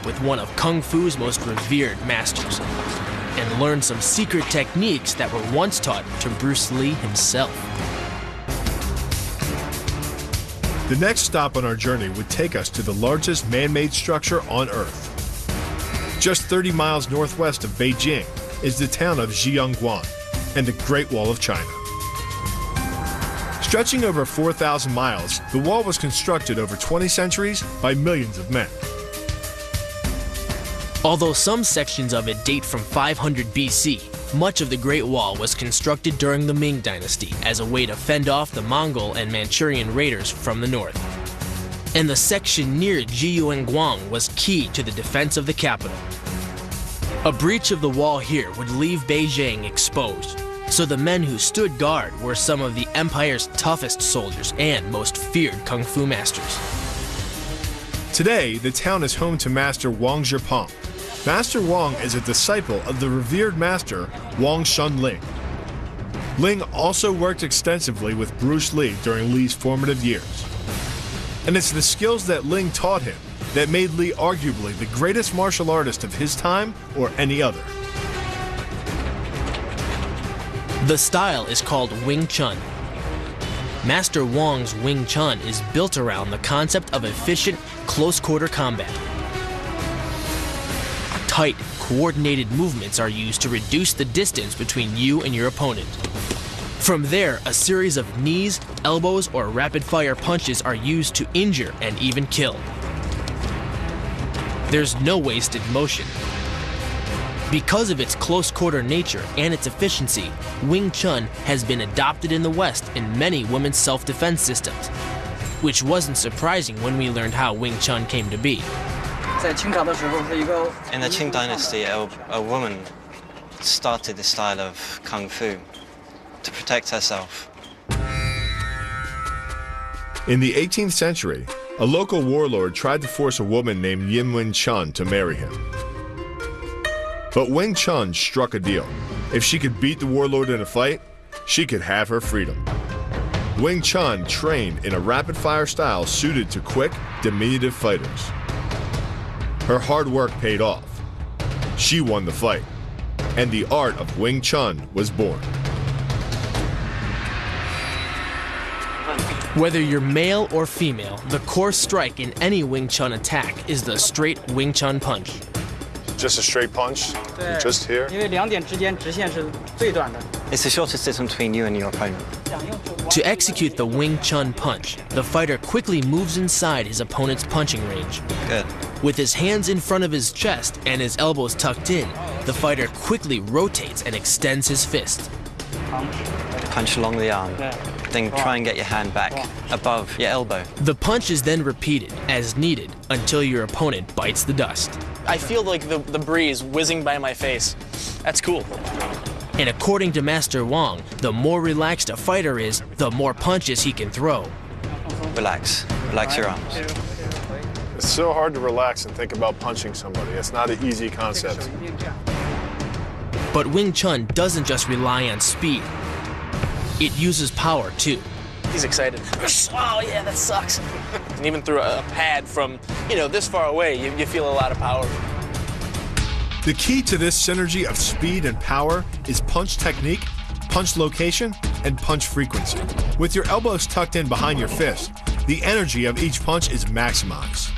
with one of Kung Fu's most revered masters and learn some secret techniques that were once taught to Bruce Lee himself. The next stop on our journey would take us to the largest man-made structure on Earth. Just 30 miles northwest of Beijing is the town of Zhiyangguan and the Great Wall of China. Stretching over 4,000 miles, the wall was constructed over 20 centuries by millions of men. Although some sections of it date from 500 BC, much of the Great Wall was constructed during the Ming Dynasty as a way to fend off the Mongol and Manchurian raiders from the north. And the section near Zhiyangguan was key to the defense of the capital. A breach of the wall here would leave Beijing exposed, so the men who stood guard were some of the empire's toughest soldiers and most feared Kung Fu masters. Today, the town is home to Master Wang Zhipeng. Master Wang is a disciple of the revered master Wang Shunling. Ling also worked extensively with Bruce Lee during Lee's formative years. And it's the skills that Ling taught him that made Lee arguably the greatest martial artist of his time or any other. The style is called Wing Chun. Master Wang's Wing Chun is built around the concept of efficient, close-quarter combat. Tight, coordinated movements are used to reduce the distance between you and your opponent. From there, a series of knees, elbows, or rapid-fire punches are used to injure and even kill. There's no wasted motion. Because of its close-quarter nature and its efficiency, Wing Chun has been adopted in the West in many women's self-defense systems, which wasn't surprising when we learned how Wing Chun came to be. In the Qing Dynasty, a woman started the style of Kung Fu to protect herself. In the 18th century, a local warlord tried to force a woman named Yin Wen Chun to marry him. But Wing Chun struck a deal. If she could beat the warlord in a fight, she could have her freedom. Wing Chun trained in a rapid-fire style suited to quick, diminutive fighters. Her hard work paid off. She won the fight, and the art of Wing Chun was born. Whether you're male or female, the core strike in any Wing Chun attack is the straight Wing Chun punch. Just a straight punch? Just here? It's the shortest distance between you and your opponent. To execute the Wing Chun punch, the fighter quickly moves inside his opponent's punching range. Good. With his hands in front of his chest and his elbows tucked in, the fighter quickly rotates and extends his fist. Punch along the arm. Then try and get your hand back above your elbow. The punch is then repeated as needed until your opponent bites the dust. I feel like the breeze whizzing by my face. That's cool. And according to Master Wang, the more relaxed a fighter is, the more punches he can throw. Relax. Relax your arms. It's so hard to relax and think about punching somebody. It's not an easy concept. But Wing Chun doesn't just rely on speed. It uses power too. He's excited. Oh yeah, that sucks. And even through a pad from, this far away, you feel a lot of power. The key to this synergy of speed and power is punch technique, punch location, and punch frequency. With your elbows tucked in behind your fist, the energy of each punch is maximized.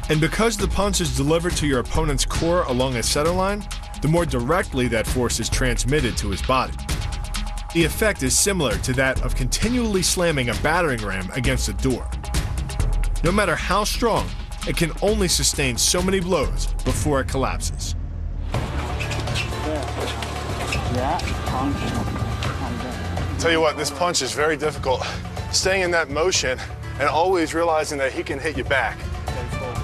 And because the punch is delivered to your opponent's core along a center line, the more directly that force is transmitted to his body. The effect is similar to that of continually slamming a battering ram against a door. No matter how strong, it can only sustain so many blows before it collapses. Tell you what, this punch is very difficult. Staying in that motion and always realizing that he can hit you back.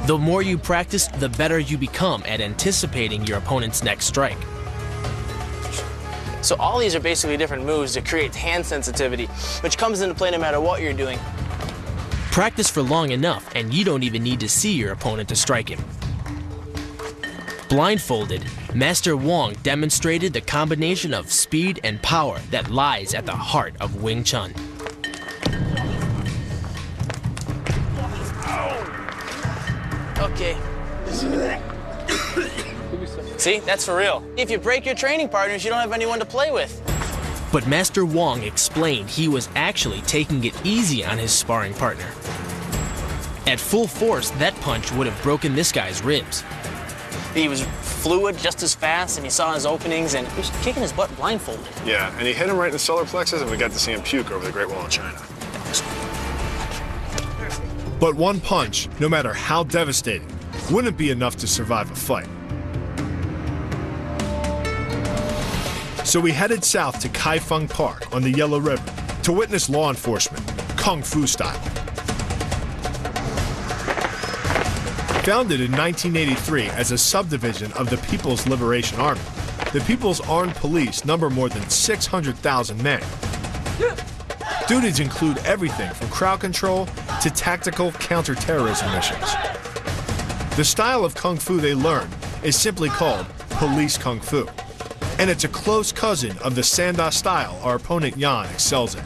The more you practice, the better you become at anticipating your opponent's next strike. So all these are basically different moves to create hand sensitivity, which comes into play no matter what you're doing. Practice for long enough, and you don't even need to see your opponent to strike him. Blindfolded, Master Wang demonstrated the combination of speed and power that lies at the heart of Wing Chun. Okay. See, that's for real. If you break your training partners, you don't have anyone to play with. But Master Wong explained he was actually taking it easy on his sparring partner. At full force, that punch would have broken this guy's ribs. He was fluid just as fast, and he saw his openings, and he was kicking his butt blindfolded. Yeah, and he hit him right in the solar plexus, and we got to see him puke over the Great Wall of China. But one punch, no matter how devastating, wouldn't be enough to survive a fight. So we headed south to Kaifeng Park on the Yellow River to witness law enforcement, Kung Fu style. Founded in 1983 as a subdivision of the People's Liberation Army, the People's Armed Police number more than 600,000 men. Duties include everything from crowd control to tactical counterterrorism missions. The style of Kung Fu they learn is simply called Police Kung Fu, and it's a close cousin of the Sanda style our opponent Yan excels in.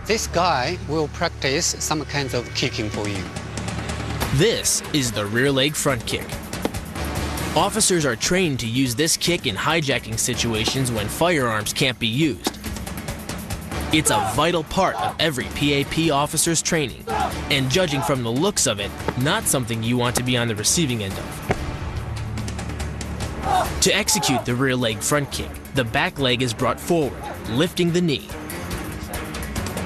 This guy will practice some kinds of kicking for you. This is the rear leg front kick. Officers are trained to use this kick in hijacking situations when firearms can't be used. It's a vital part of every PAP officer's training, and judging from the looks of it, not something you want to be on the receiving end of. To execute the rear leg front kick, the back leg is brought forward, lifting the knee.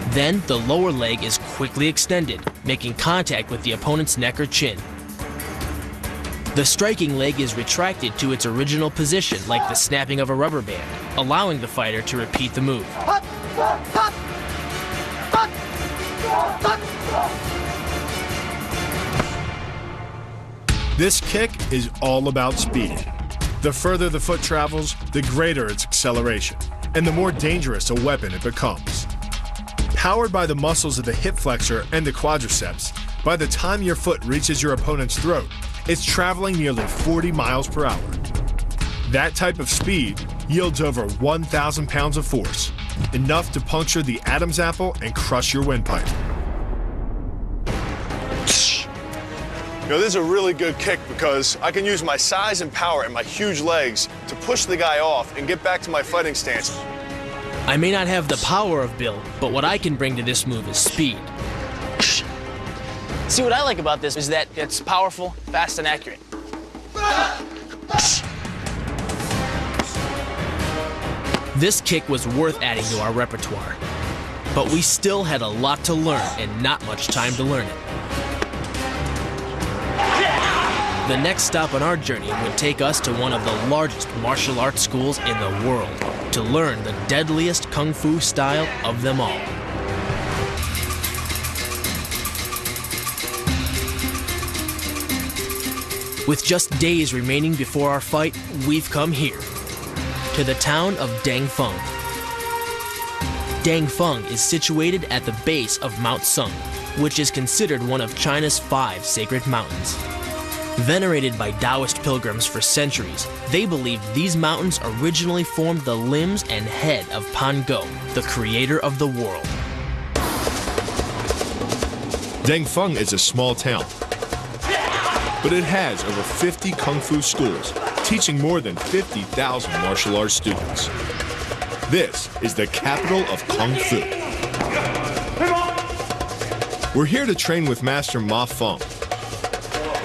Then the lower leg is quickly extended, making contact with the opponent's neck or chin. The striking leg is retracted to its original position like the snapping of a rubber band, allowing the fighter to repeat the move. This kick is all about speed. The further the foot travels, the greater its acceleration, and the more dangerous a weapon it becomes. Powered by the muscles of the hip flexor and the quadriceps, by the time your foot reaches your opponent's throat, it's traveling nearly 40 miles per hour. That type of speed yields over 1,000 pounds of force, enough to puncture the Adam's apple and crush your windpipe. You know, this is a really good kick because I can use my size and power and my huge legs to push the guy off and get back to my fighting stance. I may not have the power of Bill, but what I can bring to this move is speed. See, what I like about this is that it's powerful, fast, and accurate. This kick was worth adding to our repertoire, but we still had a lot to learn and not much time to learn it. The next stop on our journey would take us to one of the largest martial arts schools in the world to learn the deadliest Kung Fu style of them all. With just days remaining before our fight, we've come here, to the town of Dangfeng. Dangfeng is situated at the base of Mount Sung, which is considered one of China's 5 sacred mountains. Venerated by Taoist pilgrims for centuries, they believed these mountains originally formed the limbs and head of Pan Go, the creator of the world. Dangfeng is a small town, but it has over 50 Kung Fu schools, teaching more than 50,000 martial arts students. This is the capital of Kung Fu. We're here to train with Master Ma Feng,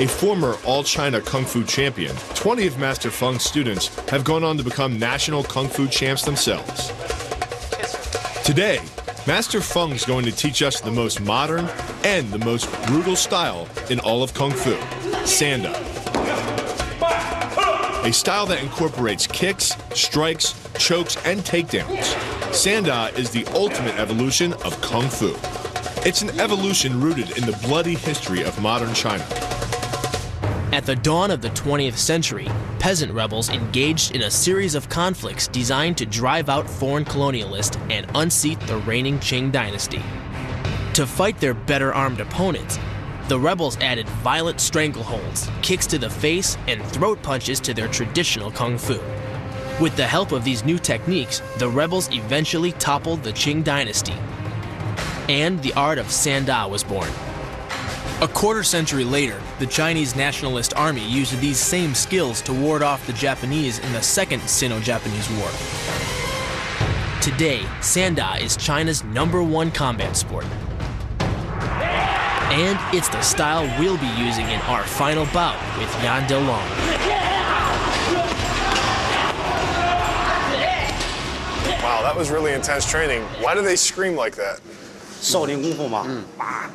a former all-China Kung Fu champion. 20 of Master Feng's students have gone on to become national Kung Fu champs themselves. Today, Master Feng's going to teach us the most modern and the most brutal style in all of Kung Fu, Sanda. A style that incorporates kicks, strikes, chokes, and takedowns. Sanda is the ultimate evolution of Kung Fu. It's an evolution rooted in the bloody history of modern China. At the dawn of the 20th century, peasant rebels engaged in a series of conflicts designed to drive out foreign colonialists and unseat the reigning Qing dynasty. To fight their better armed opponents, the rebels added violent strangleholds, kicks to the face, and throat punches to their traditional Kung Fu. With the help of these new techniques, the rebels eventually toppled the Qing dynasty, and the art of Sanda was born. A quarter century later, the Chinese Nationalist Army used these same skills to ward off the Japanese in the Second Sino-Japanese War. Today, Sanda is China's #1 combat sport. And it's the style we'll be using in our final bout with Yan Delong. Wow, that was really intense training. Why do they scream like that? 少林功夫嘛，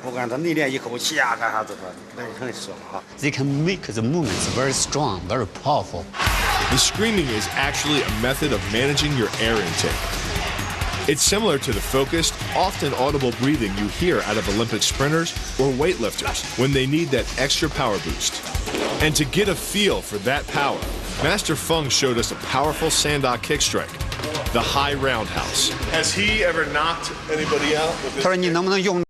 不管他内练一口气啊，干啥子的，那是很爽啊。 They can make the movements very strong, very powerful. The screaming is actually a method of managing your air intake. It's similar to the focused, often audible breathing you hear out of Olympic sprinters or weightlifters when they need that extra power boost. And to get a feel for that power, Master Feng showed us a powerful Sanda kick strike, the high roundhouse. Has he ever knocked anybody out with this? 他说你能不能用